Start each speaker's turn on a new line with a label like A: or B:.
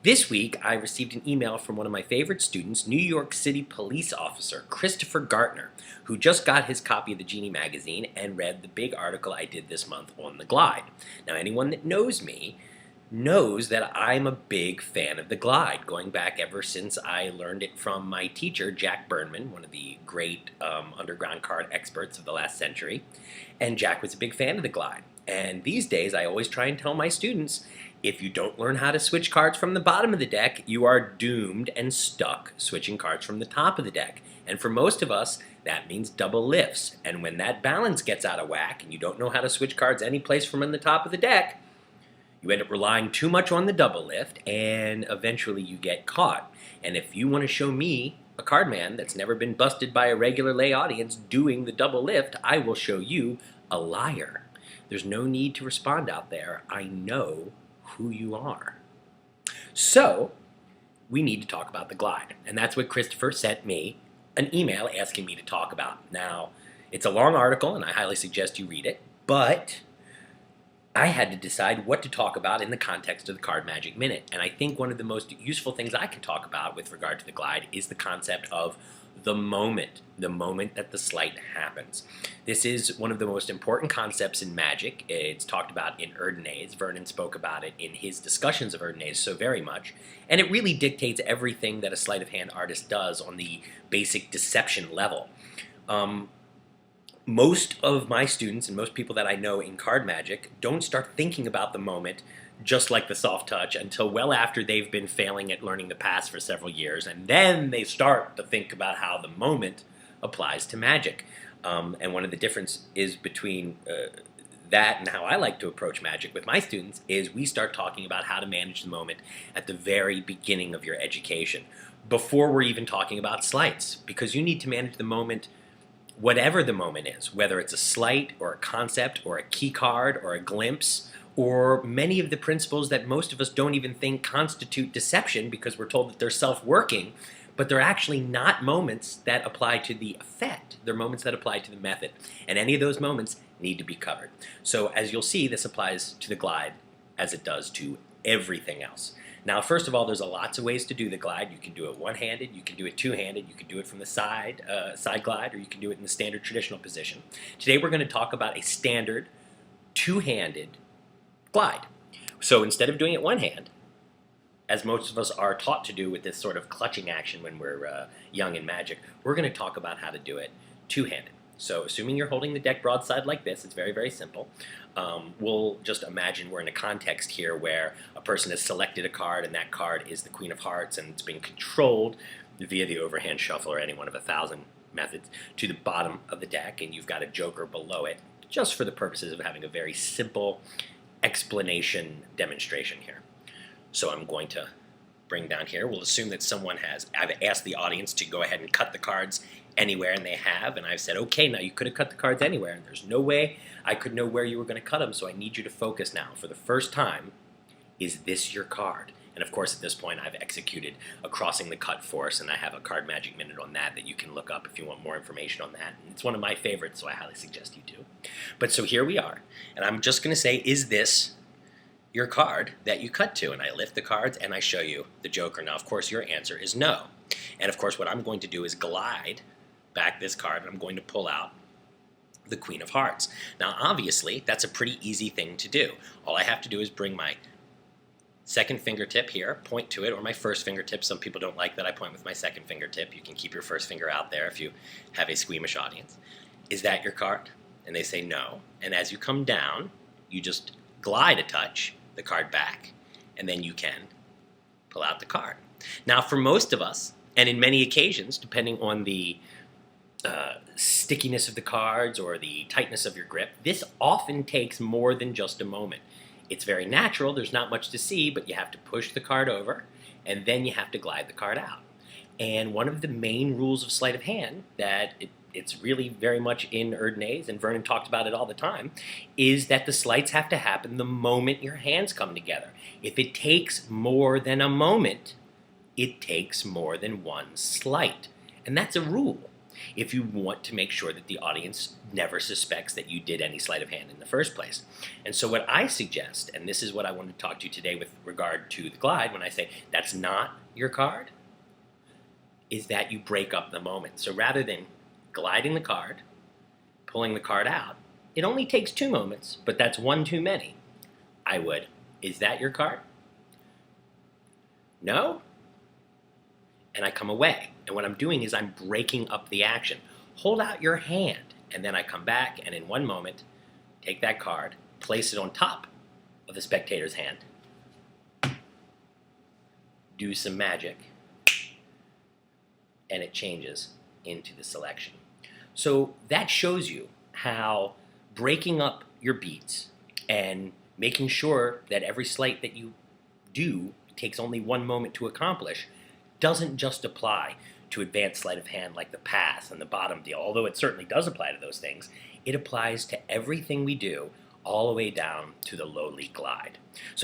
A: This week, I received an email from one of my favorite students, New York City police officer Christopher Gartner, who just got his copy of the Genie magazine and read the big article I did this month on the Glide. Now, anyone that knows me knows that I'm a big fan of the Glide, going back ever since I learned it from my teacher, Jack Burnman, one of the great underground card experts of the last century. And Jack was a big fan of the Glide. And these days, I always try and tell my students, if you don't learn how to switch cards from the bottom of the deck, you are doomed and stuck switching cards from the top of the deck. And for most of us, that means double lifts. And when that balance gets out of whack and you don't know how to switch cards any place from in the top of the deck, you end up relying too much on the double lift, and eventually you get caught. And if you want to show me, a card man that's never been busted by a regular lay audience doing the double lift, I will show you a liar. There's no need to respond out there. I know who you are. So, we need to talk about the Glide. And that's what Christopher sent me an email asking me to talk about. Now, it's a long article, and I highly suggest you read it, but I had to decide what to talk about in the context of the Card Magic Minute. And I think one of the most useful things I can talk about with regard to the Glide is the concept of the moment that the sleight happens. This is one of the most important concepts in Magic. It's talked about in Erdnase. Vernon spoke about it in his discussions of Erdnase so very much. And it really dictates everything that a sleight of hand artist does on the basic deception level. Most of my students and most people that I know in card magic don't start thinking about the moment just like the soft touch until well after they've been failing at learning the past for several years, and then they start to think about how the moment applies to magic. And one of the differences between that and how I like to approach magic with my students is we start talking about how to manage the moment at the very beginning of your education, before we're even talking about sleights, because you need to manage the moment whatever the moment is, whether it's a sleight or a concept or a key card or a glimpse, or many of the principles that most of us don't even think constitute deception because we're told that they're self-working, but they're actually not moments that apply to the effect. They're moments that apply to the method. And any of those moments need to be covered. So as you'll see, this applies to the Glide as it does to everything else. Now, first of all, there's lots of ways to do the Glide. You can do it one-handed, you can do it two-handed, you can do it from the side glide, or you can do it in the standard traditional position. Today we're going to talk about a standard two-handed Glide. So instead of doing it one hand, as most of us are taught to do with this sort of clutching action when we're young in Magic, we're going to talk about how to do it two-handed. So assuming you're holding the deck broadside like this, it's very, very simple. We'll just imagine we're in a context here where a person has selected a card and that card is the Queen of Hearts and it's being controlled via the overhand shuffle or any one of 1,000 methods to the bottom of the deck, and you've got a joker below it, just for the purposes of having a very simple explanation demonstration here. So I'm going to bring down here. We'll assume that I've asked the audience to go ahead and cut the cards anywhere, and they have, and I've said, okay, now you could have cut the cards anywhere, and there's no way I could know where you were going to cut them, so I need you to focus now. For the first time, is this your card? And of course, at this point, I've executed a crossing the cut force, and I have a Card Magic Minute on that you can look up if you want more information on that. And it's one of my favorites, so I highly suggest you do. But so here we are, and I'm just going to say, is this your card that you cut to? And I lift the cards and I show you the joker. Now, of course, your answer is no. And of course, what I'm going to do is glide back this card, and I'm going to pull out the Queen of Hearts. Now, obviously, that's a pretty easy thing to do. All I have to do is bring my second fingertip here, point to it, or my first fingertip. Some people don't like that I point with my second fingertip. You can keep your first finger out there if you have a squeamish audience. Is that your card? And they say no. And as you come down, you just glide a touch the card back, and then you can pull out the card. Now, for most of us, and in many occasions, depending on the stickiness of the cards or the tightness of your grip, this often takes more than just a moment. It's very natural, there's not much to see, but you have to push the card over, and then you have to glide the card out. And one of the main rules of sleight of hand that it's really very much in Erdnase, and Vernon talked about it all the time, is that the sleights have to happen the moment your hands come together. If it takes more than a moment, it takes more than one sleight. And that's a rule. if you want to make sure that the audience never suspects that you did any sleight of hand in the first place. And so what I suggest, and this is what I want to talk to you today with regard to the glide, when I say that's not your card, is that you break up the moment. So rather than gliding the card, pulling the card out, it only takes 2 moments, but that's one too many. I would, is that your card? No? And I come away. And what I'm doing is I'm breaking up the action. Hold out your hand, and then I come back, and in one moment, take that card, place it on top of the spectator's hand, do some magic, and it changes into the selection. So that shows you how breaking up your beats and making sure that every sleight that you do takes only 1 moment to accomplish doesn't just apply to advanced sleight of hand like the pass and the bottom deal, although it certainly does apply to those things. It applies to everything we do all the way down to the lowly glide. So